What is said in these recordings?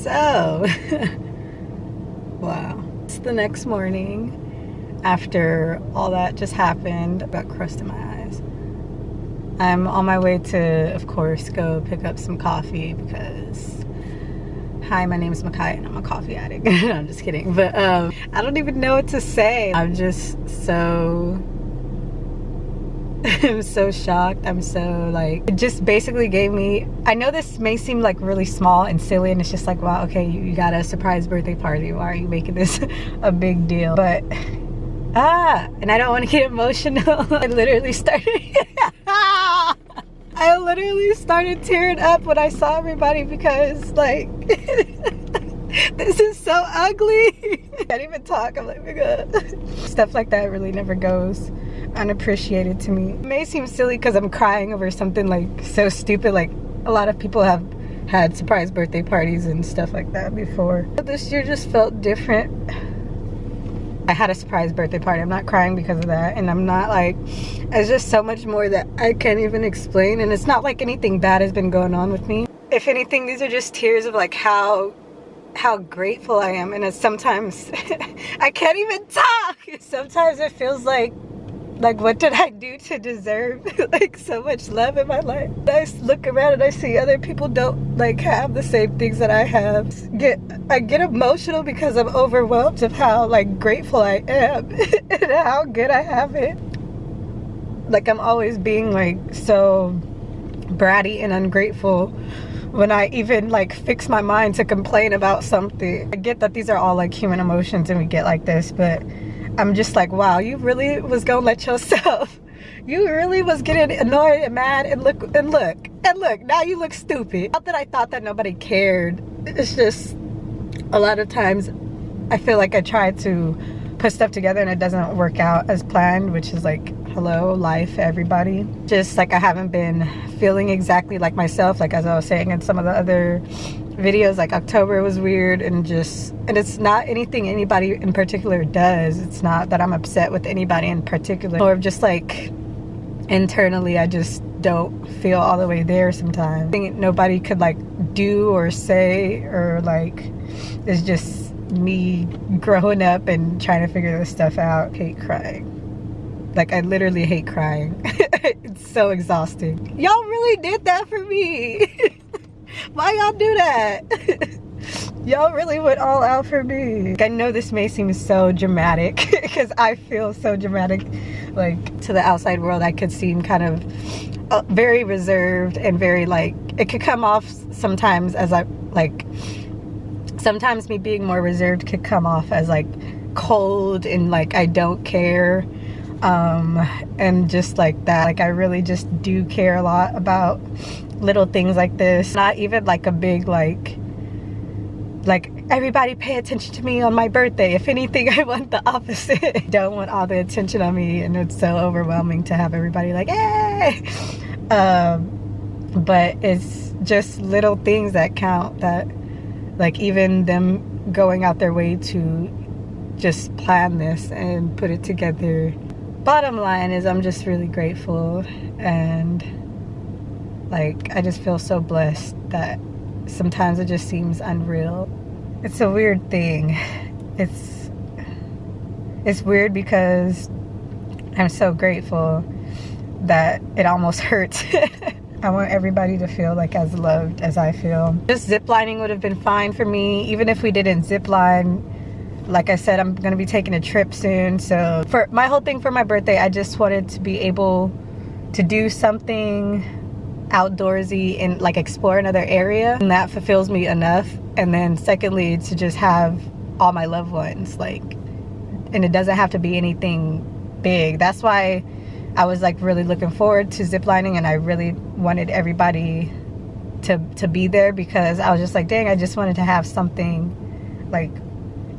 So, wow. It's the next morning after all that just happened. I got crust in my eyes. I'm on my way to, of course, go pick up some coffee because, hi, my name is Makiah and I'm a coffee addict. No, I'm just kidding. But I don't even know what to say. I'm just so... I'm so shocked. I'm so like, it just basically gave me, I know this may seem like really small and silly and it's just like, wow, okay, you got a surprise birthday party. Why are you making this a big deal? But, and I don't want to get emotional. I literally started tearing up when I saw everybody because like, this is so ugly. I can't even talk. I'm like, oh my God. Stuff like that really never goes unappreciated to me. It may seem silly because I'm crying over something like so stupid. Like a lot of people have had surprise birthday parties and stuff like that before. But this year just felt different. I had a surprise birthday party. I'm not crying because of that, and I'm not like, it's just so much more that I can't even explain. And it's not like anything bad has been going on with me. If anything, these are just tears of like how grateful I am. And it's sometimes I can't even talk. Sometimes it feels like what did I do to deserve like so much love in my life? I look around and I see other people don't like have the same things that I have. I get emotional because I'm overwhelmed of how like grateful I am and how good I have it. Like I'm always being like so bratty and ungrateful when I even like fix my mind to complain about something. I get that these are all like human emotions and we get like this, but I'm just like, wow, you really was gonna let yourself, you really was getting annoyed and mad and look, now you look stupid. Not that I thought that nobody cared. It's just a lot of times I feel like I try to put stuff together and it doesn't work out as planned, which is like, hello, life, everybody. Just like I haven't been feeling exactly like myself, like as I was saying in some of the other videos, like October was weird and it's not anything anybody in particular does. It's not that I'm upset with anybody in particular, or just like internally I just don't feel all the way there sometimes. I think nobody could like do or say, or like it's just me growing up and trying to figure this stuff out. I hate crying. Like I literally hate crying. It's so exhausting. Y'all really did that for me. Why y'all do that? Y'all really went all out for me. I know this may seem so dramatic because I feel so dramatic. Like to the outside world I could seem kind of very reserved and very like, it could come off sometimes as sometimes me being more reserved could come off as like cold and like I don't care. And just like that, like I really just do care a lot about little things like this. Not even like a big like everybody pay attention to me on my birthday. If anything, I want the opposite. I don't want all the attention on me, and it's so overwhelming to have everybody like, hey. But it's just little things that count, that like even them going out their way to just plan this and put it together. Bottom line is I'm just really grateful, and like I just feel so blessed that sometimes it just seems unreal. It's a weird thing. It's weird because I'm so grateful that it almost hurts. I want everybody to feel like as loved as I feel. Just ziplining would have been fine for me, even if we didn't zipline. Like I said, I'm gonna be taking a trip soon. So for my whole thing for my birthday, I just wanted to be able to do something outdoorsy and like explore another area, and that fulfills me enough. And then secondly, to just have all my loved ones, like, and it doesn't have to be anything big. That's why I was like really looking forward to ziplining, and I really wanted everybody to be there, because I was just like, dang, I just wanted to have something. Like,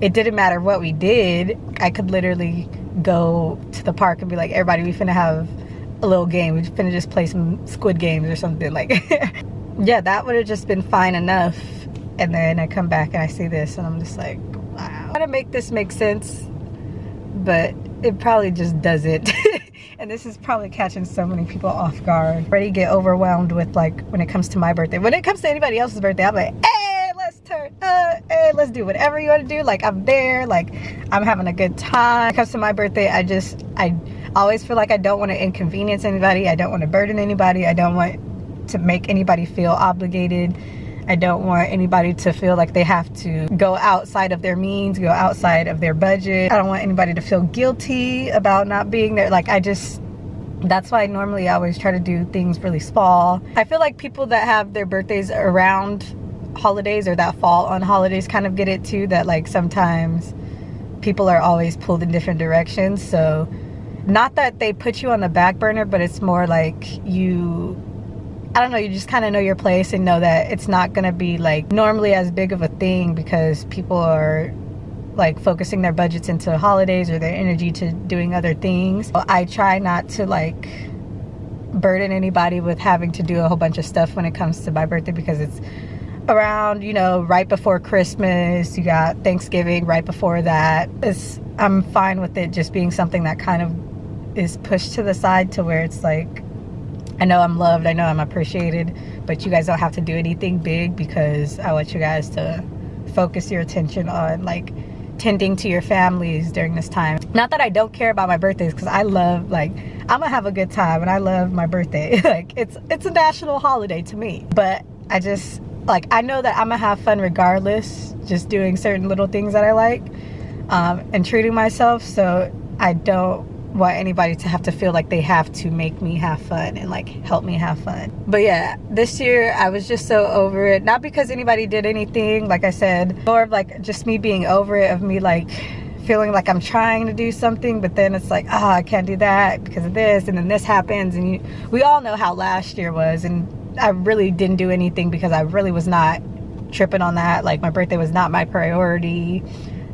it didn't matter what we did. I could literally go to the park and be like, everybody, we finna have a little game. We finna just play some Squid Games or something. Like, yeah, that would have just been fine enough. And then I come back and I see this and I'm just like, wow. I want to make this make sense, but it probably just doesn't. And this is probably catching so many people off guard. I already get overwhelmed with, like, when it comes to my birthday. When it comes to anybody else's birthday, I'm like, hey, let's turn up. Hey, let's do whatever you want to do. Like, I'm there. Like, I'm having a good time. When it comes to my birthday, I always feel like I don't want to inconvenience anybody. I don't want to burden anybody. I don't want to make anybody feel obligated. I don't want anybody to feel like they have to go outside of their means, go outside of their budget. I don't want anybody to feel guilty about not being there. Like, that's why normally I always try to do things really small. I feel like people that have their birthdays around holidays or that fall on holidays kind of get it too, that like sometimes people are always pulled in different directions. So not that they put you on the back burner, but it's more like I don't know, you just kind of know your place and know that it's not gonna be like normally as big of a thing because people are like focusing their budgets into holidays or their energy to doing other things. I try not to like burden anybody with having to do a whole bunch of stuff when it comes to my birthday, because it's around, you know, right before Christmas. You got Thanksgiving right before that. I'm fine with it just being something that kind of is pushed to the side, to where it's like, I know I'm loved, I know I'm appreciated, but you guys don't have to do anything big, because I want you guys to focus your attention on like tending to your families during this time. Not that I don't care about my birthdays, because I love, like, I'm gonna have a good time and I love my birthday. Like, it's a national holiday to me, but I just like, I know that I'm gonna have fun regardless, just doing certain little things that I like, and treating myself. So I don't want anybody to have to feel like they have to make me have fun and like help me have fun. But yeah, this year I was just so over it. Not because anybody did anything, like I said, more of like just me being over it, of me like feeling like I'm trying to do something, but then it's like, I can't do that because of this, and then this happens. And we all know how last year was, and I really didn't do anything because I really was not tripping on that. Like, my birthday was not my priority.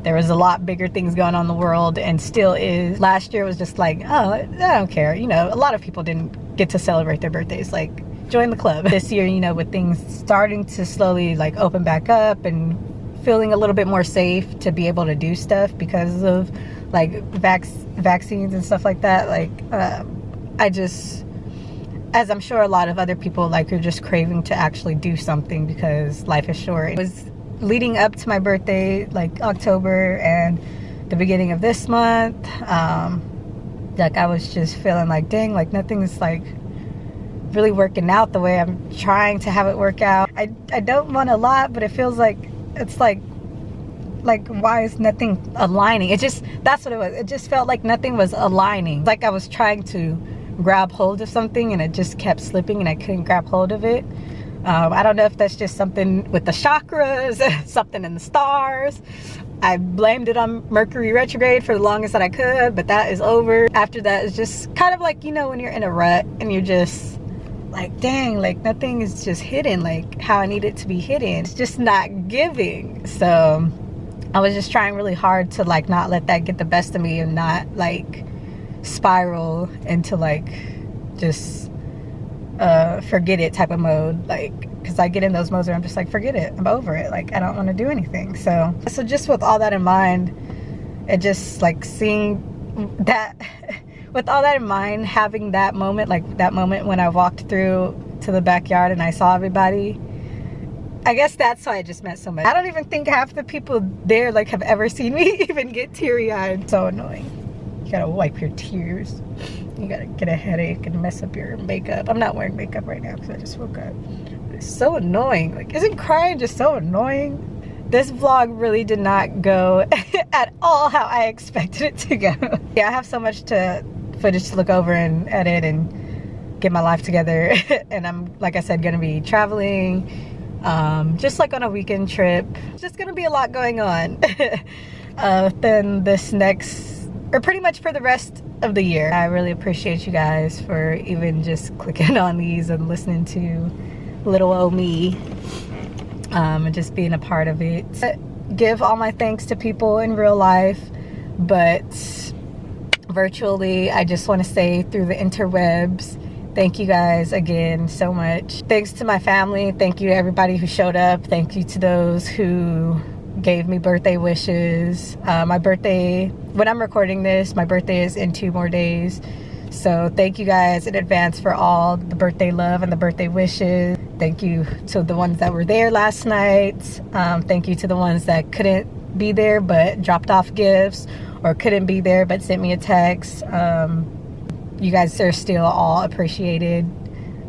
There was a lot bigger things going on in the world, and still is. Last year was just like, oh, I don't care. You know, a lot of people didn't get to celebrate their birthdays. Like, join the club. This year, you know, with things starting to slowly like open back up and feeling a little bit more safe to be able to do stuff because of like vaccines and stuff like that. Like, I just, as I'm sure a lot of other people, like, are just craving to actually do something because life is short. It was leading up to my birthday, like October and the beginning of this month, like, I was just feeling like, dang, like nothing's like really working out the way I'm trying to have it work out. I don't want a lot, but it feels like it's like why is nothing aligning? That's what it was. It just felt like nothing was aligning. Like I was trying to grab hold of something and it just kept slipping and I couldn't grab hold of it. I don't know if that's just something with the chakras, something in the stars. I blamed it on Mercury retrograde for the longest that I could, but that is over. After that, it's just kind of like, you know, when you're in a rut and you're just like, dang, like nothing is just hidden like how I need it to be hidden. It's just not giving. So I was just trying really hard to like not let that get the best of me and not like spiral into like just forget it type of mode, like, because I get in those modes where I'm just like, forget it, I'm over it, like I don't want to do anything. So just with all that in mind, it just like seeing that with all that in mind, having that moment, like that moment when I walked through to the backyard and I saw everybody, I guess that's why it just meant so much. I don't even think half the people there like have ever seen me even get teary-eyed. So annoying. You gotta wipe your tears. You gotta get a headache and mess up your makeup. I'm not wearing makeup right now because I just woke up. It's so annoying. Like, isn't crying just so annoying? This vlog really did not go at all how I expected it to go. Yeah, I have so much footage to look over and edit and get my life together. And I'm, like I said, gonna be traveling, just like on a weekend trip. It's just gonna be a lot going on. Then this next, or pretty much for the rest of the year. I really appreciate you guys for even just clicking on these and listening to little old me, and just being a part of it. Give all my thanks to people in real life, but virtually I just want to say through the interwebs, thank you guys again so much. Thanks to my family, thank you to everybody who showed up, thank you to those who gave me birthday wishes. My birthday, when I'm recording this, my birthday is in 2 more days. So thank you guys in advance for all the birthday love and the birthday wishes. Thank you to the ones that were there last night. Thank you to the ones that couldn't be there but dropped off gifts, or couldn't be there but sent me a text. You guys are still all appreciated.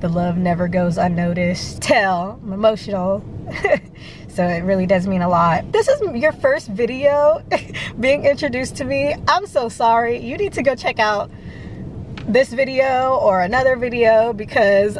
The love never goes unnoticed. I'm emotional. So it really does mean a lot. This is your first video being introduced to me. I'm so sorry. You need to go check out this video or another video because,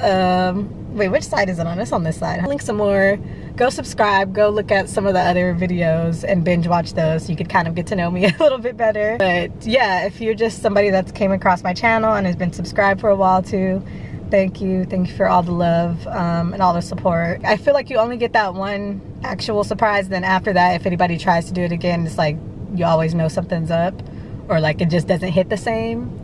wait, which side is it on? It's on this side. I'll link some more. Go subscribe, go look at some of the other videos and binge watch those so you could kind of get to know me a little bit better. But yeah, if you're just somebody that's came across my channel and has been subscribed for a while too, thank you for all the love and all the support. I feel like you only get that one actual surprise, then after that, if anybody tries to do it again, it's like you always know something's up, or like it just doesn't hit the same.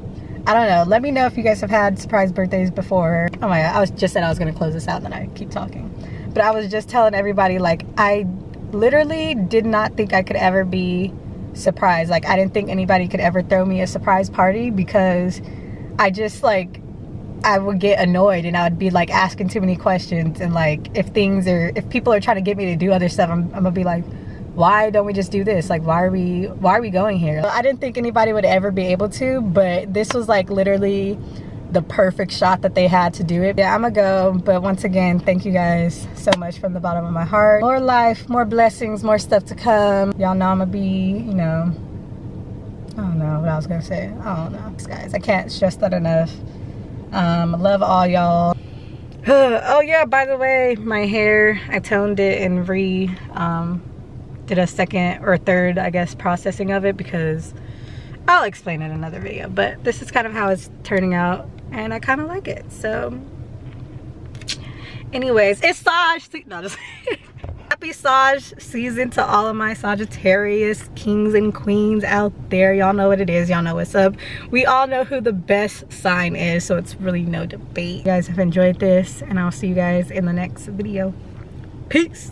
I don't know. Let me know if you guys have had surprise birthdays before. Oh my god, I was just said I was gonna close this out and then I keep talking. But I was just telling everybody, like, I literally did not think I could ever be surprised. Like, I didn't think anybody could ever throw me a surprise party, because I just, like, I would get annoyed and I would be like asking too many questions, and like if people are trying to get me to do other stuff, I'm gonna be like, why don't we just do this? Like, why are we going here? I didn't think anybody would ever be able to, but this was like literally the perfect shot that they had to do it. Yeah, I'm gonna go, but once again, thank you guys so much from the bottom of my heart. More life, more blessings, more stuff to come. Y'all know I'm gonna be, you know, I don't know what I was gonna say. I don't know, guys, I can't stress that enough. Love all y'all. Oh yeah, by the way, my hair, I toned it and did a second or third, I guess, processing of it, because I'll explain in another video, but this is kind of how it's turning out and I kind of like it. So anyways, it's Sag, no, just happy Sag season to all of my Sagittarius kings and queens out there. Y'all know what it is, y'all know what's up. We all know who the best sign is, so it's really no debate. You guys have enjoyed this, and I'll see you guys in the next video. Peace.